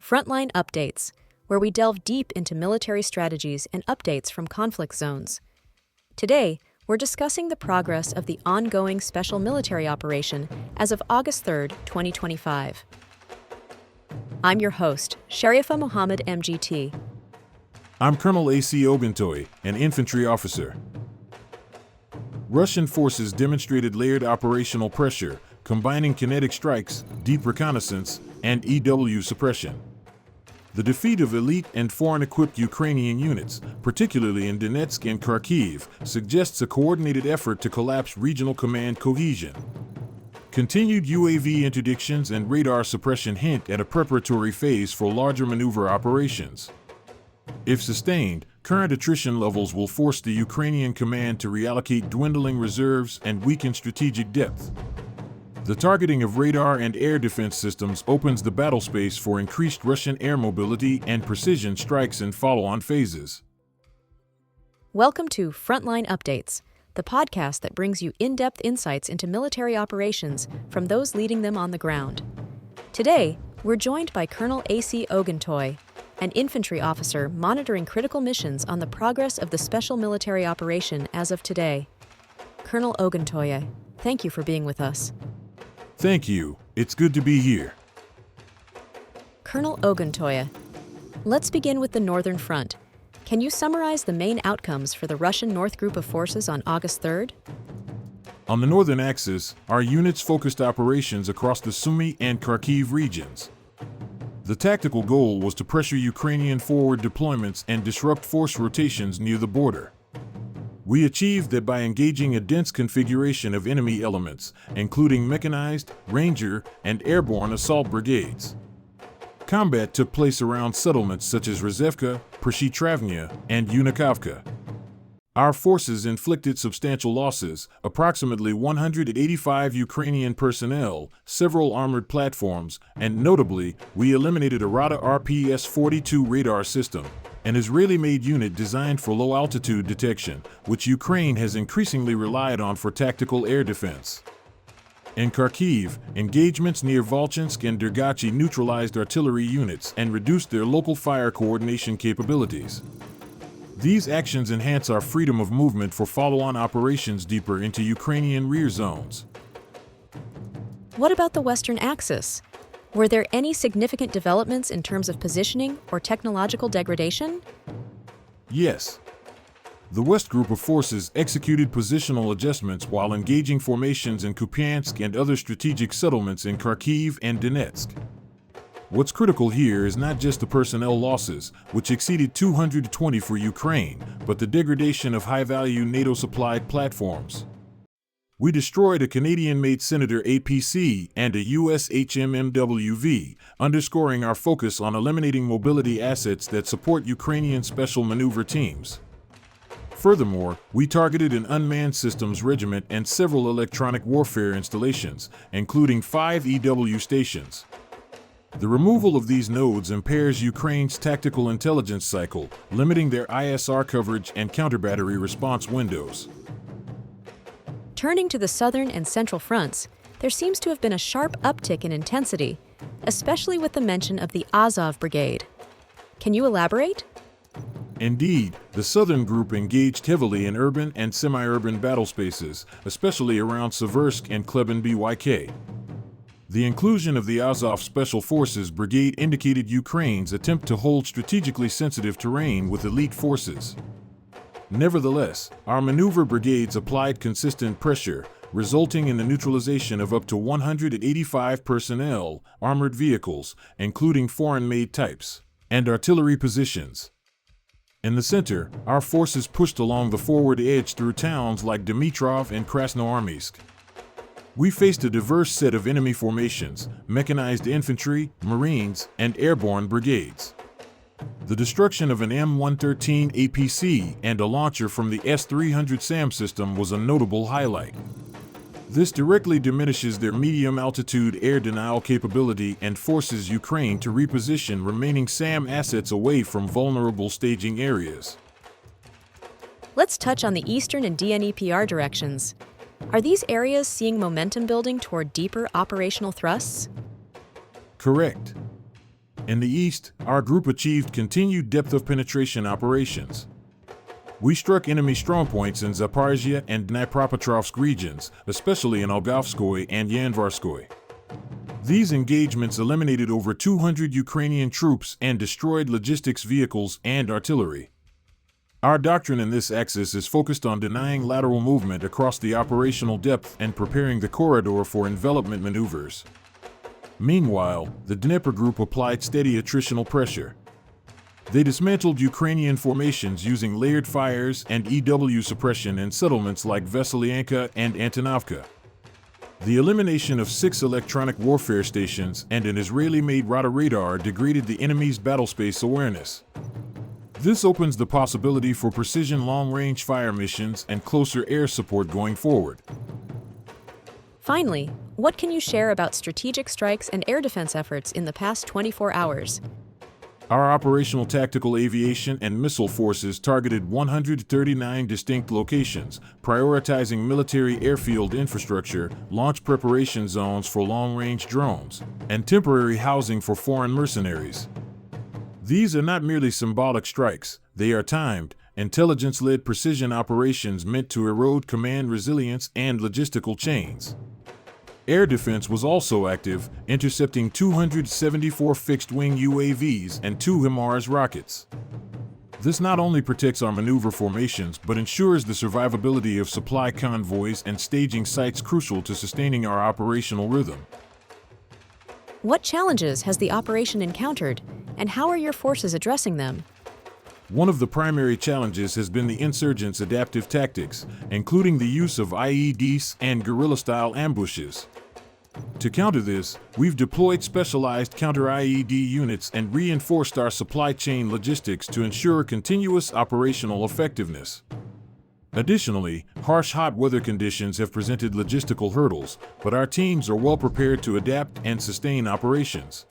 Frontline Updates, where we delve deep into military strategies and updates from conflict zones. Today, we're discussing the progress of the ongoing special military operation as of August 3, 2025. I'm your host, Sharifa Mohammed MGT. I'm Colonel A.C. Oguntoye, an Infantry Officer. Russian forces demonstrated layered operational pressure, combining kinetic strikes, deep reconnaissance, and EW suppression. The defeat of elite and foreign-equipped Ukrainian units, particularly in Donetsk and Kharkiv, suggests a coordinated effort to collapse regional command cohesion. Continued UAV interdictions and radar suppression hint at a preparatory phase for larger maneuver operations. If sustained, current attrition levels will force the Ukrainian command to reallocate dwindling reserves and weaken strategic depth. The targeting of radar and air defense systems opens the battle space for increased Russian air mobility and precision strikes in follow-on phases. Welcome to Frontline Updates, the podcast that brings you in-depth insights into military operations from those leading them on the ground. Today, we're joined by Colonel A.C. Oguntoye, an infantry officer monitoring critical missions on the progress of the special military operation as of today. Colonel Oguntoye, thank you for being with us. Thank you. It's good to be here. Colonel Oguntoye, let's begin with the Northern Front. Can you summarize the main outcomes for the Russian North Group of Forces on August 3rd? On the northern axis, our units focused operations across the Sumy and Kharkiv regions. The tactical goal was to pressure Ukrainian forward deployments and disrupt force rotations near the border. We achieved that by engaging a dense configuration of enemy elements, including mechanized, ranger, and airborne assault brigades. Combat took place around settlements such as Rezevka, Prishitravnya, and Unikavka. Our forces inflicted substantial losses, approximately 185 Ukrainian personnel, several armored platforms, and notably, we eliminated a Rada RPS-42 radar system, an Israeli-made unit designed for low-altitude detection, which Ukraine has increasingly relied on for tactical air defense. In Kharkiv, engagements near Volchansk and Dergachi neutralized artillery units and reduced their local fire coordination capabilities. These actions enhance our freedom of movement for follow-on operations deeper into Ukrainian rear zones. What about the Western Axis? Were there any significant developments in terms of positioning or technological degradation? Yes. The West Group of Forces executed positional adjustments while engaging formations in Kupiansk and other strategic settlements in Kharkiv and Donetsk. What's critical here is not just the personnel losses, which exceeded 220 for Ukraine, but the degradation of high-value NATO-supplied platforms. We destroyed a Canadian-made Senator APC and a US HMMWV, underscoring our focus on eliminating mobility assets that support Ukrainian special maneuver teams. Furthermore, we targeted an unmanned systems regiment and several electronic warfare installations, including 5 EW stations. The removal of these nodes impairs Ukraine's tactical intelligence cycle, limiting their ISR coverage and counter-battery response windows. Turning to the southern and central fronts, there seems to have been a sharp uptick in intensity, especially with the mention of the Azov Brigade. Can you elaborate? Indeed, the southern group engaged heavily in urban and semi-urban battle spaces, especially around Seversk and Kleban-Byk. The inclusion of the Azov Special Forces Brigade indicated Ukraine's attempt to hold strategically sensitive terrain with elite forces. Nevertheless, our maneuver brigades applied consistent pressure, resulting in the neutralization of up to 185 personnel, armored vehicles, including foreign-made types, and artillery positions. In the center, our forces pushed along the forward edge through towns like Dmitrov and Krasnoarmeysk. We faced a diverse set of enemy formations, mechanized infantry, marines, and airborne brigades. The destruction of an M113 APC and a launcher from the S-300 SAM system was a notable highlight. This directly diminishes their medium-altitude air denial capability and forces Ukraine to reposition remaining SAM assets away from vulnerable staging areas. Let's touch on the eastern and DNEPR directions. Are these areas seeing momentum building toward deeper operational thrusts? Correct. In the east, our group achieved continued depth of penetration operations. We struck enemy strongpoints in Zaporizhia and Dnipropetrovsk regions, especially in Olgovskoye and Yanvarskoye. These engagements eliminated over 200 Ukrainian troops and destroyed logistics vehicles and artillery. Our doctrine in this axis is focused on denying lateral movement across the operational depth and preparing the corridor for envelopment maneuvers. Meanwhile, the Dnieper group applied steady attritional pressure. They dismantled Ukrainian formations using layered fires and EW suppression in settlements like Veselyanka and Antonovka. The elimination of 6 electronic warfare stations and an Israeli-made Rada radar degraded the enemy's battlespace awareness. This opens the possibility for precision long-range fire missions and closer air support going forward. Finally, what can you share about strategic strikes and air defense efforts in the past 24 hours? Our operational tactical aviation and missile forces targeted 139 distinct locations, prioritizing military airfield infrastructure, launch preparation zones for long-range drones, and temporary housing for foreign mercenaries. These are not merely symbolic strikes, they are timed, intelligence-led precision operations meant to erode command resilience and logistical chains. Air defense was also active, intercepting 274 fixed-wing UAVs and 2 HIMARS rockets. This not only protects our maneuver formations but ensures the survivability of supply convoys and staging sites crucial to sustaining our operational rhythm. What challenges has the operation encountered, and how are your forces addressing them? One of the primary challenges has been the insurgents' adaptive tactics, including the use of IEDs and guerrilla-style ambushes. To counter this, we've deployed specialized counter-IED units and reinforced our supply chain logistics to ensure continuous operational effectiveness. Additionally, harsh hot weather conditions have presented logistical hurdles, but our teams are well prepared to adapt and sustain operations.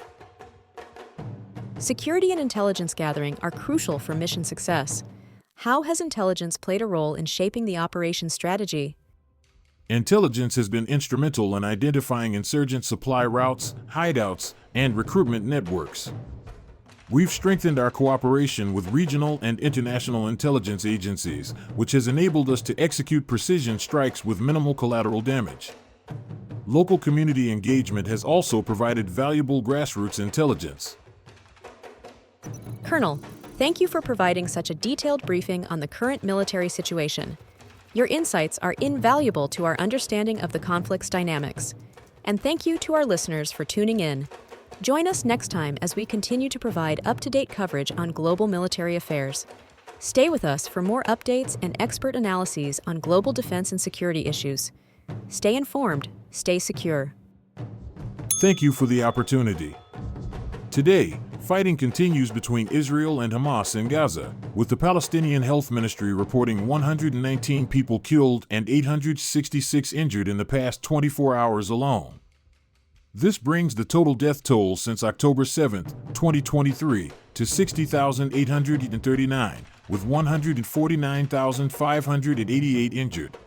Security and intelligence gathering are crucial for mission success. How has intelligence played a role in shaping the operation strategy? Intelligence has been instrumental in identifying insurgent supply routes, hideouts, and recruitment networks. We've strengthened our cooperation with regional and international intelligence agencies, which has enabled us to execute precision strikes with minimal collateral damage. Local community engagement has also provided valuable grassroots intelligence. Colonel, thank you for providing such a detailed briefing on the current military situation. Your insights are invaluable to our understanding of the conflict's dynamics. And thank you to our listeners for tuning in. Join us next time as we continue to provide up-to-date coverage on global military affairs. Stay with us for more updates and expert analyses on global defense and security issues. Stay informed, stay secure. Thank you for the opportunity. Today, fighting continues between Israel and Hamas in Gaza, with the Palestinian Health Ministry reporting 119 people killed and 866 injured in the past 24 hours alone. This brings the total death toll since October 7, 2023, to 60,839, with 149,588 injured.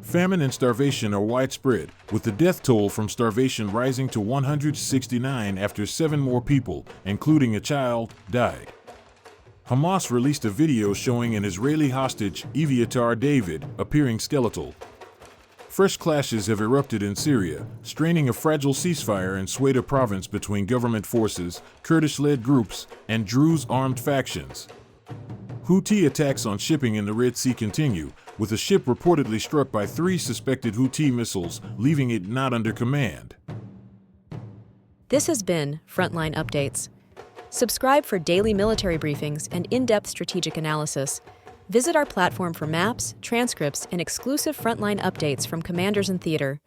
Famine and starvation are widespread, with the death toll from starvation rising to 169 after 7 more people, including a child, died. Hamas released a video showing an Israeli hostage, Eviatar David, appearing skeletal. Fresh clashes have erupted in Syria, straining a fragile ceasefire in Sweda province between government forces, Kurdish-led groups, and Druze armed factions. Houthi attacks on shipping in the Red Sea continue, with a ship reportedly struck by 3 suspected Houthi missiles, leaving it not under command. This has been Frontline Updates. Subscribe for daily military briefings and in-depth strategic analysis. Visit our platform for maps, transcripts, and exclusive frontline updates from commanders in theater.